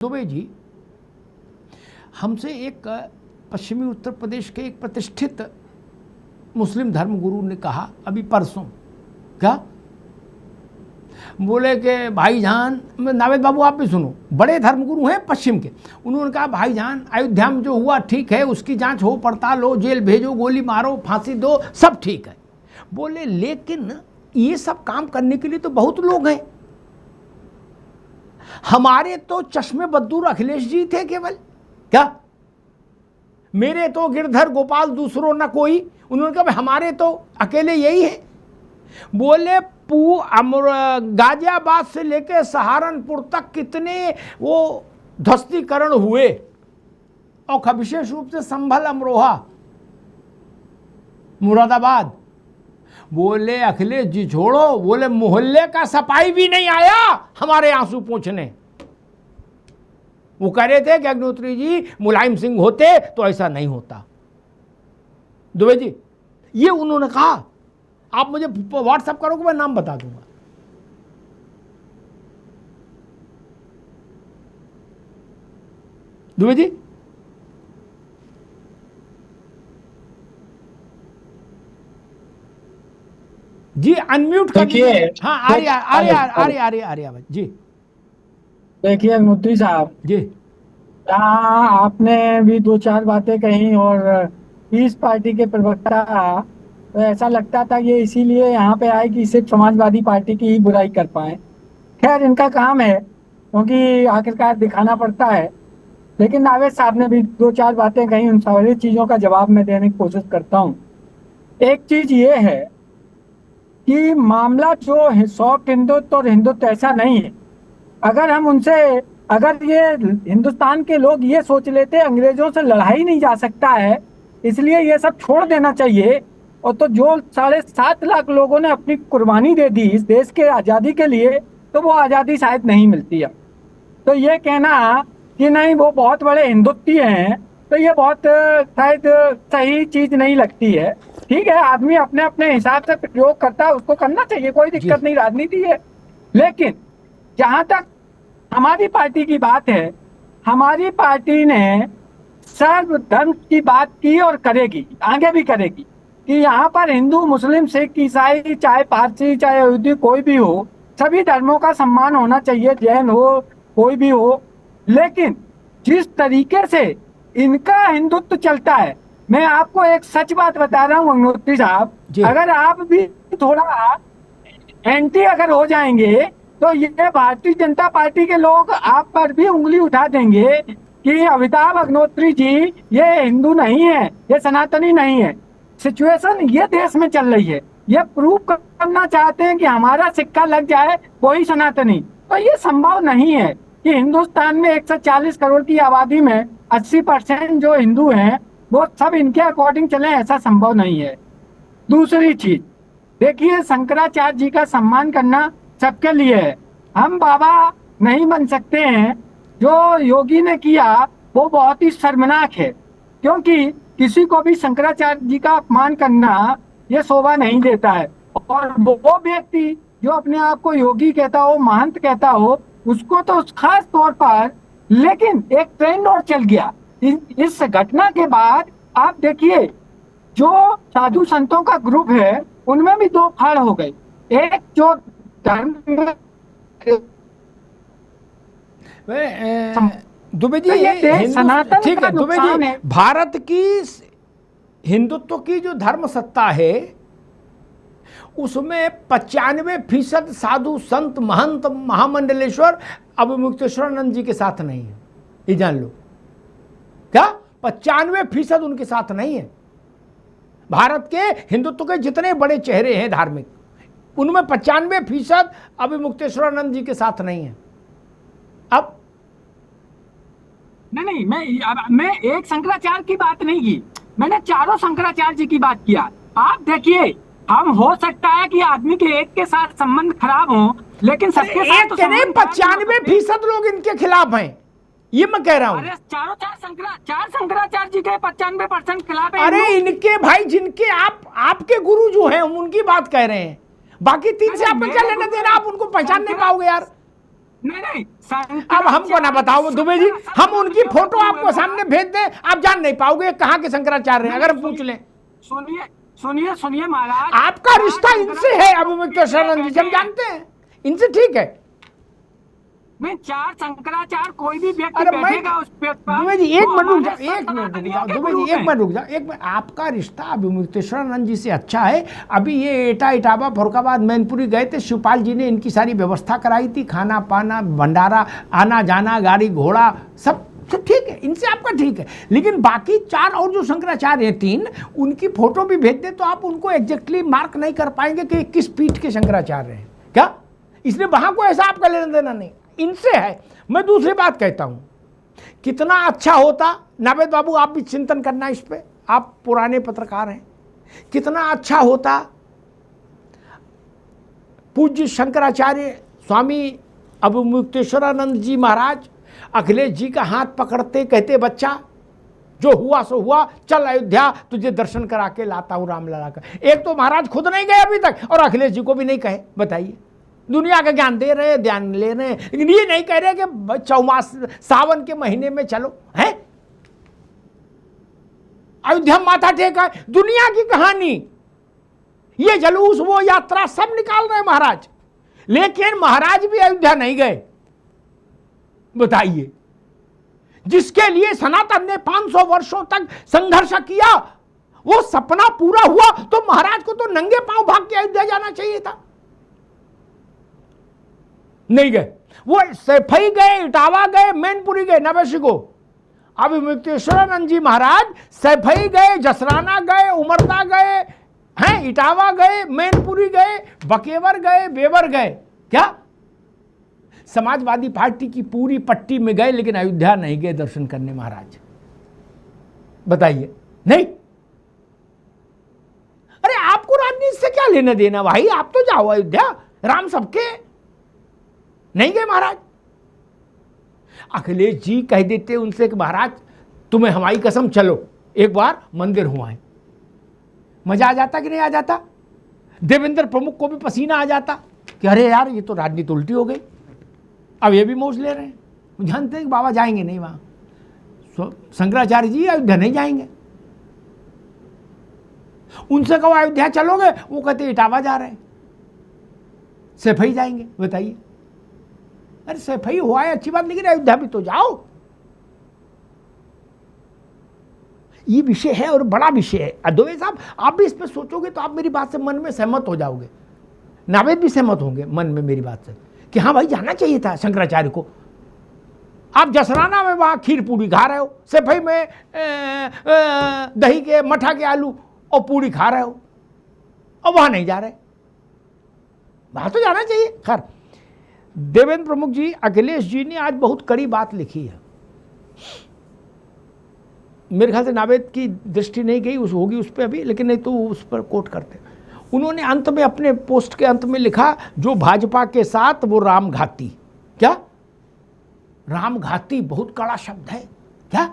दुबे जी, हमसे एक पश्चिमी उत्तर प्रदेश के एक प्रतिष्ठित मुस्लिम धर्मगुरु ने कहा अभी परसों, क्या बोले कि भाईजान, नावेद बाबू आप भी सुनो, बड़े धर्मगुरु हैं पश्चिम के, उन्होंने कहा भाईजान अयोध्या में जो हुआ ठीक है, उसकी जांच हो, पड़ताल हो, जेल भेजो, गोली मारो, फांसी दो, सब ठीक है। बोले लेकिन ये सब काम करने के लिए तो बहुत लोग हैं, हमारे तो चश्मे बद्दूर अखिलेश जी थे केवल, क्या मेरे तो गिरधर गोपाल दूसरों ना कोई। उन्होंने कहा हमारे तो अकेले यही है। बोले गाजियाबाद से लेके सहारनपुर तक कितने वो ध्वस्तीकरण हुए, और विशेष रूप से संभल, अमरोहा, मुरादाबाद। बोले अखिलेश जी छोड़ो, बोले मोहल्ले का सफाई भी नहीं आया हमारे आंसू पोंछने। वो कह रहे थे कि अग्निहोत्री जी मुलायम सिंह होते तो ऐसा नहीं होता। दुबे जी, ये उन्होंने कहा, आप मुझे व्हाट्सएप करोगे, मैं नाम बता दूंगा। दुबे जी, जी अनम्यूट देखिए, हाँ आर्या भाई जी। देखिए अग्निहोत्री साहब जी आपने भी दो चार बातें कही और इस पार्टी के प्रवक्ता, तो ऐसा लगता था ये इसीलिए यहाँ पे आए कि सिर्फ समाजवादी पार्टी की ही बुराई कर पाए। खैर इनका काम है, क्योंकि आखिरकार दिखाना पड़ता है। लेकिन नावेद साहब ने भी दो चार बातें कही, उन सारी चीजों का जवाब मैं देने की कोशिश करता हूँ। एक चीज ये है कि मामला जो है सॉफ्ट हिंदुत्व और हिंदुत्व ऐसा नहीं है। अगर हम उनसे, अगर ये हिंदुस्तान के लोग ये सोच लेते अंग्रेजों से लड़ाई नहीं जा सकता है, इसलिए ये सब छोड़ देना चाहिए, और तो जो 7.5 लाख लोगों ने अपनी कुर्बानी दे दी इस देश के आज़ादी के लिए, तो वो आज़ादी शायद नहीं मिलती है। तो ये कहना कि नहीं वो बहुत बड़े हिंदुत्वी हैं, तो ये बहुत शायद सही चीज नहीं लगती है। ठीक है, आदमी अपने अपने हिसाब से प्रयोग करता है, उसको करना चाहिए, कोई दिक्कत नहीं, राजनीति है। लेकिन जहां तक हमारी पार्टी की बात है, हमारी पार्टी ने सर्वधर्म की बात की और करेगी, आगे भी करेगी, कि यहाँ पर हिंदू, मुस्लिम, सिख, ईसाई, चाहे पारसी, चाहे यहूदी, कोई भी हो, सभी धर्मों का सम्मान होना चाहिए, जैन हो, कोई भी हो। लेकिन जिस तरीके से इनका हिंदुत्व चलता है, मैं आपको एक सच बात बता रहा हूँ अग्निहोत्री साहब, अगर आप भी थोड़ा एंटी अगर हो जाएंगे तो ये भारतीय जनता पार्टी के लोग आप पर भी उंगली उठा देंगे कि अमिताभ अग्निहोत्री जी ये हिंदू नहीं है, ये सनातनी नहीं है। सिचुएशन ये देश में चल रही है, ये प्रूव करना चाहते हैं कि हमारा सिक्का लग जाए वही सनातनी, तो ये संभव नहीं है कि हिंदुस्तान में 140 करोड़ की आबादी में 80% जो हिंदू हैं वो सब इनके अकॉर्डिंग चले, ऐसा संभव नहीं है। दूसरी चीज देखिए, शंकराचार्य जी का सम्मान करना सबके लिए है, हम बाबा नहीं बन सकते हैं। जो योगी ने किया वो बहुत ही शर्मनाक है, क्योंकि किसी को भी शंकराचार्य जी का अपमान करना ये शोभा नहीं देता है। और वो व्यक्ति जो अपने आप को योगी कहता हो, महंत कहता हो, उसको तो खास तौर पर, लेकिन एक ट्रेंड और चल गया इस घटना के बाद। आप देखिए, जो साधु संतों का ग्रुप है उनमें भी दो फाड़ हो गए, एक जो धर्म दुबे जी, सनातन ठीक है दुबे जी, है। भारत की हिंदुत्व की जो धर्म सत्ता है उसमें 95% साधु संत महंत महामंडलेश्वर अवमुक्तेश्वरानंद जी के साथ नहीं है, ये जान लो। क्या 95% उनके साथ नहीं है। भारत के हिंदुत्व के जितने बड़े चेहरे हैं धार्मिक, उनमें 95% अवमुक्तेश्वरानंद जी के साथ नहीं है। अब नहीं, मैं एक शंकराचार्य की बात नहीं की, मैंने चारों शंकराचार्य जी की बात किया। आप देखिए, हम हो सकता है कि आदमी के एक के साथ संबंध खराब हो, लेकिन सबके साथ तो 95% लोग इनके खिलाफ हैं, ये मैं कह रहा हूँ। अरे चार शंकराचार्य जी के 95% खिलाफ है। अरे इनके भाई, जिनके आपके गुरु जो हैं हम उनकी बात कह रहे हैं, बाकी 3 से आप क्या लेना देना, आप उनको पहचान नहीं पाओगे यार। नहीं अब हमको ना बताओ दुबे जी, हम उनकी फोटो आपको सामने भेज दें, आप जान नहीं पाओगे कहाँ के शंकराचार्य हैं, अगर हम पूछ लें। सुनिए सुनिए सुनिए महाराज, आपका रिश्ता इनसे है अभिमुक्तेश्वरानंद जी, हम जानते हैं इनसे, ठीक है। मैं 4 शंकराचार्य कोई भी व्यक्ति अरे मैं बैठेगा उस पे दुबे जी एक मिनट रुक जाओ, एक मिनट रुक जाओ दुबे जी, एक मिनट रुक जाओ, एक मिनट। आपका रिश्ता अभिमुक्तेश्वरानंद जी से अच्छा है। अभी ये एटा इटावा फरुखाबाद मैनपुरी गए थे, शिवपाल जी ने इनकी सारी व्यवस्था कराई थी, खाना पाना भंडारा, आना जाना, गाड़ी घोड़ा सब ठीक है, इनसे आपका ठीक है। लेकिन बाकी 4 और जो शंकराचार्य हैं 3, उनकी फोटो भी भेज दे तो आप उनको एग्जैक्टली मार्क नहीं कर पाएंगे कि किस पीठ के शंकराचार्य हैं क्या, इसलिए वहां को ऐसा आपका लेना देना नहीं, इनसे है। मैं दूसरी बात कहता हूं, कितना अच्छा होता, नावेद बाबू आप भी चिंतन करना इस पे, आप पुराने पत्रकार हैं, कितना अच्छा होता पूज्य शंकराचार्य स्वामी अभिमुक्तेश्वरानंद जी महाराज अखिलेश जी का हाथ पकड़ते, कहते बच्चा जो हुआ सो हुआ, चल अयोध्या तुझे दर्शन करा के लाता हूं रामलला का। एक तो महाराज खुद नहीं गए अभी तक और अखिलेश जी को भी नहीं कहे, बताइए। दुनिया का ज्ञान दे रहे हैं, ध्यान ले रहे हैं, लेकिन ये नहीं कह रहे कि चौमास सावन के महीने में चलो, है अयोध्या माथा टेका। दुनिया की कहानी, ये जलूस वो यात्रा सब निकाल रहे महाराज, लेकिन महाराज भी अयोध्या नहीं गए, बताइए। जिसके लिए सनातन ने 500 वर्षों तक संघर्ष किया, वो सपना पूरा हुआ, तो महाराज को तो नंगे पांव भाग के अयोध्या जाना चाहिए था, नहीं गए। वो सैफई गए, इटावा गए, मैनपुरी गए, नवशी को। अभिमुक्तेश्वरानंद जी महाराज सैफई गए, जसराना गए, उमरदा गए हैं, इटावा गए, मैनपुरी गए, बकेवर गए, बेवर गए, क्या समाजवादी पार्टी की पूरी पट्टी में गए, लेकिन अयोध्या नहीं गए दर्शन करने महाराज, बताइए। नहीं, अरे आपको राजनीति से क्या लेना देना भाई, आप तो जाओ अयोध्या, राम सबके, नहीं गए महाराज। अखिलेश जी कह देते उनसे कि महाराज तुम्हें हमारी कसम चलो एक बार मंदिर हुआ है, मजा आ जाता कि नहीं आ जाता। देवेंद्र प्रमुख को भी पसीना आ जाता कि अरे यार ये तो राजनीति उल्टी हो गई, अब ये भी मौज ले रहे हैं। जानते हैं कि बाबा जाएंगे नहीं वहां, शंकराचार्य जी अयोध्या नहीं जाएंगे। उनसे कहो अयोध्या चलोगे, वो कहते इटावा जा रहे हैं, सैफई जाएंगे, बताइए। अरे सैफई हुआ है अच्छी बात, लेकिन अयोध्या भी तो जाओ। ये विषय है और बड़ा विषय है। अद्वैत साहब आप भी इस पर सोचोगे तो आप मेरी बात से मन में सहमत हो जाओगे, नावेद भी सहमत होंगे मन में मेरी बात से कि हाँ भाई जाना चाहिए था शंकराचार्य को। आप जसराना में वहां खीर पूरी खा रहे हो, सैफई में दही के मठा के आलू और पूरी खा रहे हो, और वहां नहीं जा रहे, वहां तो जाना चाहिए। खैर, देवेंद्र प्रमुख जी, अखिलेश जी ने आज बहुत कड़ी बात लिखी है, मेरे ख्याल से नावेद की दृष्टि नहीं गई उस होगी उस पर अभी, लेकिन नहीं तो उस पर कोट करते। उन्होंने अंत में अपने पोस्ट के अंत में लिखा, जो भाजपा के साथ वो रामघाती। क्या रामघाती बहुत कड़ा शब्द है, क्या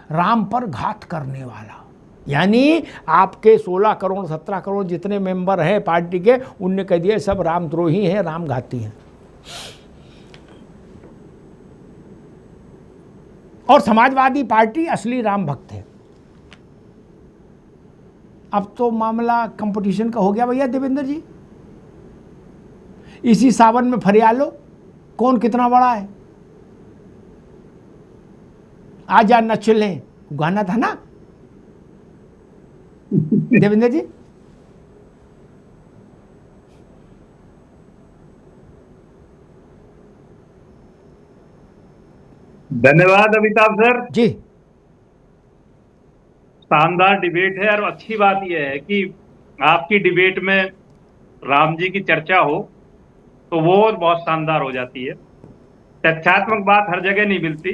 राम पर घात करने वाला, यानी आपके 16 करोड़ 17 करोड़ जितने मेंबर हैं पार्टी के, उनने कह दिया सब रामद्रोही हैं, रामघाती हैं, और समाजवादी पार्टी असली राम भक्त है। अब तो मामला कंपटीशन का हो गया भैया देवेंद्र जी, इसी सावन में फरियालो कौन कितना बड़ा है। आजा न चले गाना था ना देवेंद्र जी। धन्यवाद अमिताभ सर जी। शानदार डिबेट है, और अच्छी बात यह है कि आपकी डिबेट में राम जी की चर्चा हो तो वो बहुत शानदार हो जाती है। तथ्यात्मक बात हर जगह नहीं मिलती,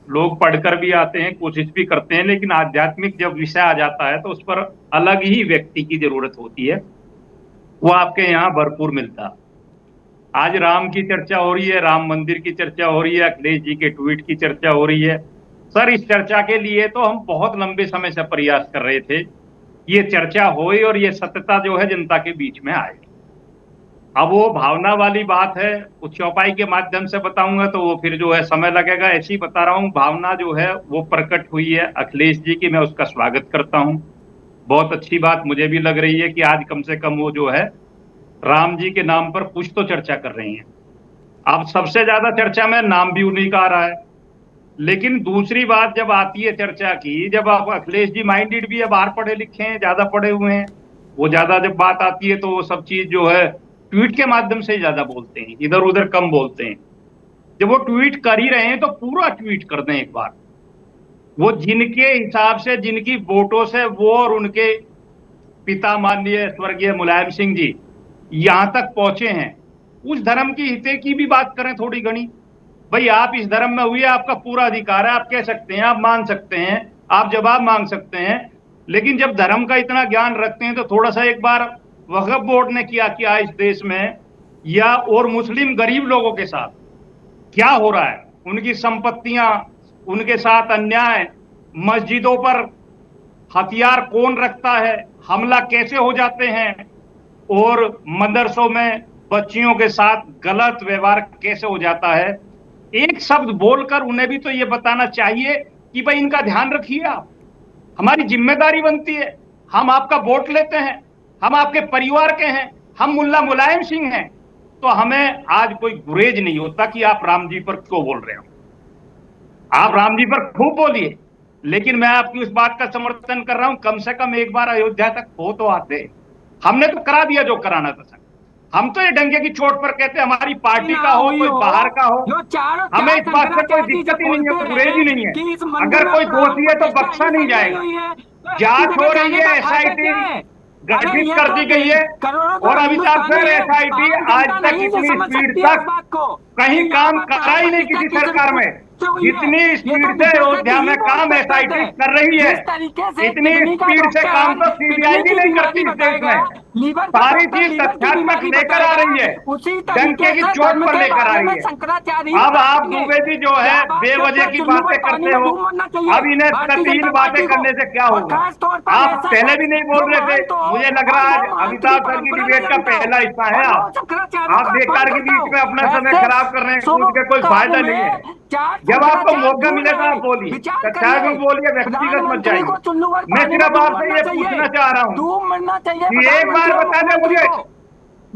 लोग पढ़कर भी आते हैं, कोशिश भी करते हैं, लेकिन आध्यात्मिक जब विषय आ जाता है तो उस पर अलग ही व्यक्ति की जरूरत होती है, वो आपके यहाँ भरपूर मिलता। आज राम की चर्चा हो रही है, राम मंदिर की चर्चा हो रही है, अखिलेश जी के ट्वीट की चर्चा हो रही है। सर, इस चर्चा के लिए तो हम बहुत लंबे समय से प्रयास कर रहे थे, ये चर्चा होए और ये सत्यता जो है जनता के बीच में आए। अब वो भावना वाली बात है, उस चौपाई के माध्यम से बताऊंगा तो वो फिर जो है समय लगेगा। ऐसे ही बता रहा हूँ, भावना जो है वो प्रकट हुई है अखिलेश जी की, मैं उसका स्वागत करता हूँ। बहुत अच्छी बात मुझे भी लग रही है कि आज कम से कम वो जो है राम जी के नाम पर कुछ तो चर्चा कर रही हैं। अब सबसे ज्यादा चर्चा में नाम भी उन्हीं का आ रहा है। लेकिन दूसरी बात जब आती है चर्चा की, जब आप अखिलेश जी माइंडेड भी है, बाहर पढ़े लिखे हैं, ज्यादा पढ़े हुए हैं, वो ज्यादा जब बात आती है तो वो सब चीज जो है ट्वीट के माध्यम से ही ज्यादा बोलते हैं, इधर उधर कम बोलते हैं। जब वो ट्वीट कर ही रहे हैं तो पूरा ट्वीट कर दें एक बार। वो जिनके हिसाब से, जिनकी वोटों से वो और उनके पिता माननीय स्वर्गीय मुलायम सिंह जी यहां तक पहुंचे हैं, उस धर्म की हिते की भी बात करें थोड़ी घनी। भाई आप इस धर्म में हुए, आपका पूरा अधिकार है, आप कह सकते हैं, आप मान सकते हैं, आप जवाब मांग सकते हैं। लेकिन जब धर्म का इतना ज्ञान रखते हैं तो थोड़ा सा एक बार वक्फ बोर्ड ने किया इस देश में, या और मुस्लिम गरीब लोगों के साथ क्या हो रहा है, उनकी संपत्तियां, उनके साथ अन्याय, मस्जिदों पर हथियार कौन रखता है, हमला कैसे हो जाते हैं, और मदरसों में बच्चियों के साथ गलत व्यवहार कैसे हो जाता है। एक शब्द बोलकर उन्हें भी तो ये बताना चाहिए कि भाई इनका ध्यान रखिए आप। हमारी जिम्मेदारी बनती है, हम आपका वोट लेते हैं, हम आपके परिवार के हैं, हम मुल्ला मुलायम सिंह हैं, तो हमें आज कोई गुरेज नहीं होता कि आप राम जी पर क्यों बोल रहे हो। आप राम जी पर खूब बोलिए, लेकिन मैं आपकी उस बात का समर्थन कर रहा हूं, कम से कम एक बार अयोध्या तक हो तो आते। हमने तो करा दिया जो कराना था सर। हम तो ये डंके की चोट पर कहते हमारी पार्टी का हो, कोई बाहर का हो, हमें इस बात से कोई दिक्कत ही नहीं है, कोई गुरेज ही नहीं है। अगर कोई दोषी है तो बख्शा नहीं जाएगा। जांच हो रही है, एसआईटी गठित कर दी गई है, और अभी तक फिर एसआईटी आज तक इतनी स्पीड तक कहीं काम करा ही नहीं किसी सरकार में, जितनी स्पीड से अयोध्या में काम एसआईटी कर रही है, इतनी स्पीड से काम तो सीबीआई भी नहीं करती इस देश में। सारी चीज तथ्यात्मक लेकर आ रही है, डंके की चोट पर लेकर आ रही है। अब आप दुबे जी जो है बेवजह की बातें करते हो, अब इन्हें सतीन बातें करने से क्या होगा। आप पहले भी नहीं बोल रहे थे, मुझे लग रहा है अमिताभ सर की डिबेट का पहला हिस्सा है। आप बेकार के बीच में अपना समय खराब कर रहे हैं, कूद के कोई फायदा नहीं है। जब आपको मौका मिले तो आप बोलिए, सच्चाई बोलिए, व्यक्तिगत मत जाइए। मैं सिर्फ आपसे ये पूछना चाह रहा हूँ कि एक बार बता दें मुझे,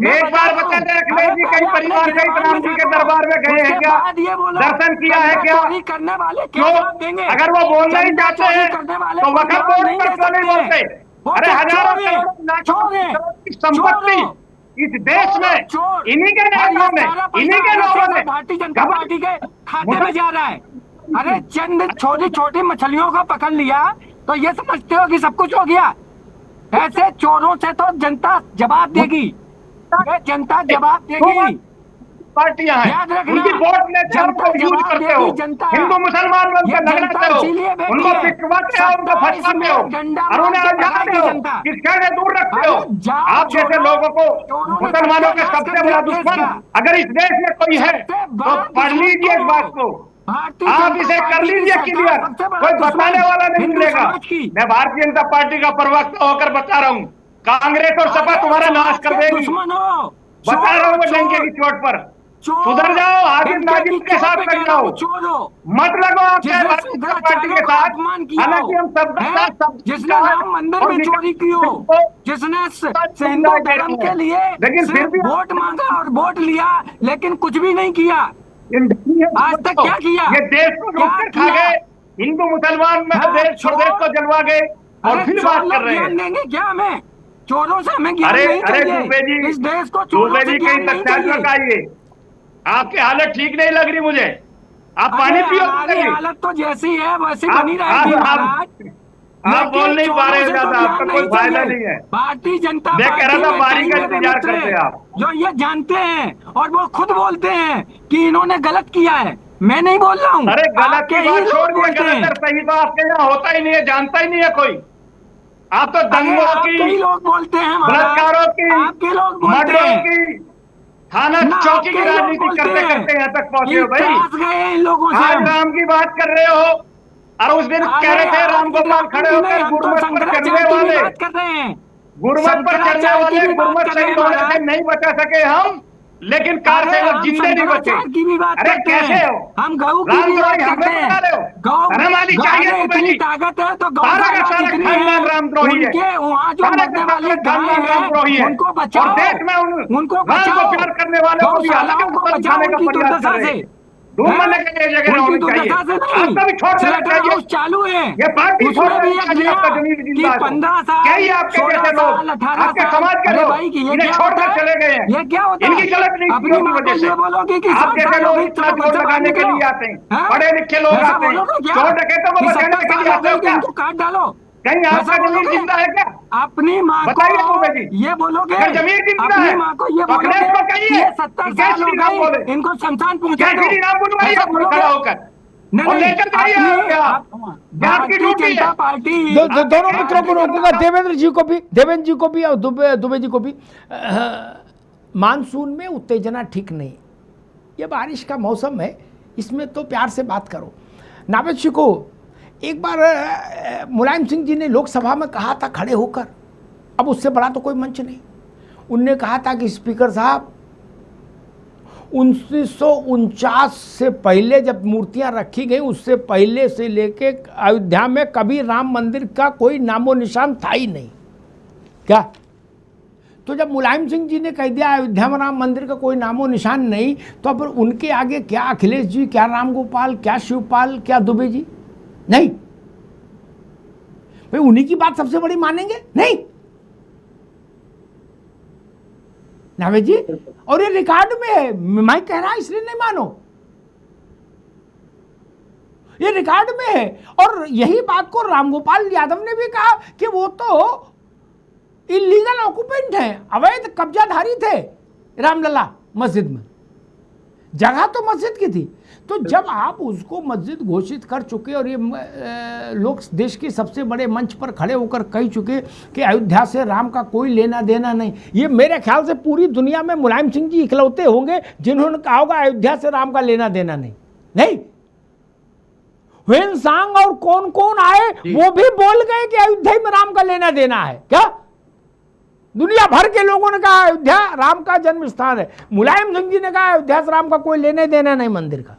एक बार बता दें अखिलेश जी कहीं परिवार सहित राम जी के दरबार में गए हैं क्या, दर्शन किया है क्या? क्यों? अगर वो बोलना ही चाहते हैं तो वक्फ बोर्ड पर क्यों नहीं बोलते? अरे हजारों करोड़ की संपत्ति इस देश में इन्हीं के नेताओं ने, इन्हीं के लोगों ने भारतीय जनता पार्टी के खाते में जा रहा है। अरे चंद छोटी छोटी मछलियों को पकड़ लिया तो ये समझते हो कि सब कुछ हो गया? ऐसे चोरों से तो जनता जवाब देगी, ये जनता जवाब देगी। पार्टियां हैं, उनकी वोट लेते हो, उनको यूज करते हो, हिंदू मुसलमान बनकर लगते हो, उनको पिटवाते हो, उनको फंसाते हो, और उन्हें अलझाते हो, शिक्षा से दूर रखते हो। आप जैसे लोगों को मुसलमानों के सबसे बड़ा दुश्मन अगर इस देश में कोई है तो पढ़ लीजिए इस बात को, आप इसे कर लीजिए क्लियर, कोई बताने वाला नहीं मिलेगा। मैं भारतीय जनता पार्टी का प्रवक्ता होकर बता रहा हूँ, कांग्रेस और सपा तुम्हारा नाश कर देगी, बता रहा हूँ डंके की चोट पर। सुधर जाओ, हाजिर नाजिर के साथ लग जाओ, मत लगो आपके भारतीय जनता पार्टी के साथ। हालांकि हम सबका साथ, सब जिसने राम मंदिर में चोरी की हो, जिसने हिंदू धर्म के लिए लेकिन फिर भी वोट मांगा और वोट लिया, लेकिन कुछ भी नहीं किया। आज तक क्या किया? ये देश को लूट कर खा गए, हिंदू मुसलमान में देश प्रदेश को जलवा गए, और फिर बात कर रहे हैं। देंगे क्या हमें? चोरों से हमें ज्ञान नहीं चाहिए, इस देश को चोरों से ज्ञान नहीं चाहिए। आपकी हालत ठीक नहीं लग रही मुझे, आप पानी पियो। हालत तो जैसी है वैसी बनी रहेगी महाराज। आप बोल नहीं पा रहे ज्यादा, आपका कोई फायदा नहीं है। भारतीय जनता मैं कह रहा था बारी का इंतजार करते हैं आप, जो ये जानते हैं और वो खुद बोलते हैं कि इन्होंने गलत किया है। मैं नहीं बोल रहा हूँ। अरे गलत की बात छोड़ दिए, गलत और सही तो आपके यहाँ होता ही नहीं है, जानता ही नहीं है कोई। आप तो दंगों की, लोग बोलते हैं, बलात्कारों की, आपके लोग मर्डरों की, थाना चौकी की राजनीति करते करते यहाँ तक पहुंचे हो भाई। इन लोगों से आज राम की बात कर रहे हो, और उस दिन कह रहे थे राम गोपाल खड़े होकर गुरुमत पर चलने वाले। गुरमत पर चलने वाले गुरमत शहीद होने से नहीं बचा सके हम, लेकिन कार सेवक जिंदे नहीं बचे। की भी बात अरे करते कैसे हैं, हो? हम गऊ की भी बात करते हैं। धर्म वाली चाहिए गौ तुम्हें इतनी जी। ताकत है तो गौ सारा का सारा कितनी खानदान है, रामद्रोही है। उनके वहाँ जो सारे का मरने वाली सारा गाय खानदान रामद्रोही है है। उनको और बचाओ, देश में उनको राम को बचाओ, प्यार करने वालों को भी गौशालाओं अलग को कदम बचाओ उठाने का उनकी प्रयास कर दुर्दशा रहे से। हैं। ढूंढने के लिए जगह उनकी होनी चाहिए। दुर्दशा से नहीं, आपका भी छोड़ देना स्लेटर चाहिए। हाउस चालू है, ये पार्टी छोड़ उसमें भी देनी एक चाहिए। दिया आपका जमीन कि जिंदा है तो। 15 क्या साल ही आपके 16 जैसे लोग, साल 18 आपके साल, समाज के अरे लोग भाई ये इन्हें क्या छोड़कर होता चले गए है, हैं। ये क्या होता इनकी है? गलत नीतियों अपनी की माँ को वजह से ये बोलोगे कि आप 60 जैसे साल हो लोग गई, इतना चलो घर जोर से बाहर लगाने के निकलो। लिए आते हैं। हाँ? पढ़े लिखे लोग ऐसा आते हैं। बोलोगे क्या चोर डकैतों को कि बचाने 70 के साल लिए हो आते गई हो कि क्या? इनको काट डालो? कहीं ऐसा आपका जमीन बोलोगे? जिंदा है क्या? अपनी माँ बताइए को दुबे जी। ये बोलोगे, अगर जमीन जिंदा अपनी है माँ को ये तो अखिलेश बोलोगे को कि कहिए ये 70 कि जय साल हो श्री राम बोले। गई, इनको शमशान पहुंचा जय दो, श्री राम बुलवाइए ऐसा अपने बोलोगे? खड़ा होकर नहीं और नहीं, लेकर जाइए अपनी आप भारतीय ड्यूटी है। जनता पार्टी दोनों मित्रों को रोकूंगा, देवेंद्र जी को भी, देवेंद्र जी को भी और दुबे जी को भी। मानसून में उत्तेजना ठीक नहीं, ये बारिश का मौसम है, इसमें तो प्यार से बात करो। नावेद जी को एक बार मुलायम सिंह जी ने लोकसभा में कहा था खड़े होकर, अब उससे बड़ा तो कोई मंच नहीं, उनने कहा था कि स्पीकर साहब 1949 से पहले जब मूर्तियां रखी गई उससे पहले से लेके अयोध्या में कभी राम मंदिर का कोई नामो निशान था ही नहीं। क्या? तो जब मुलायम सिंह जी ने कह दिया अयोध्या में राम मंदिर का कोई नामो निशान नहीं, तो अब उनके आगे क्या अखिलेश जी, क्या राम गोपाल, क्या शिवपाल, क्या दुबे जी? नहीं भाई, उन्हीं की बात सबसे बड़ी मानेंगे? नहीं नावेद जी, और ये रिकॉर्ड में है, मैं कह रहा इसलिए नहीं मानो, ये रिकॉर्ड में है। और यही बात को रामगोपाल यादव ने भी कहा कि वो तो इलीगल ऑक्यूपेंट हैं, अवैध कब्जाधारी थे रामलला मस्जिद में, जगह तो मस्जिद की थी। तो जब आप उसको मस्जिद घोषित कर चुके और ये लोग देश के सबसे बड़े मंच पर खड़े होकर कह चुके कि अयोध्या से राम का कोई लेना देना नहीं, ये मेरे ख्याल से पूरी दुनिया में मुलायम सिंह जी इकलौते होंगे जिन्होंने कहा होगा अयोध्या से राम का लेना देना नहीं। नहीं, ह्वेनसांग और कौन कौन आए वो भी बोल गए कि अयोध्या में राम का लेना देना है। क्या? दुनिया भर के लोगों ने कहा अयोध्या राम का जन्म स्थान है, मुलायम सिंह जी ने कहा अयोध्या से राम का कोई लेने देना नहीं मंदिर का।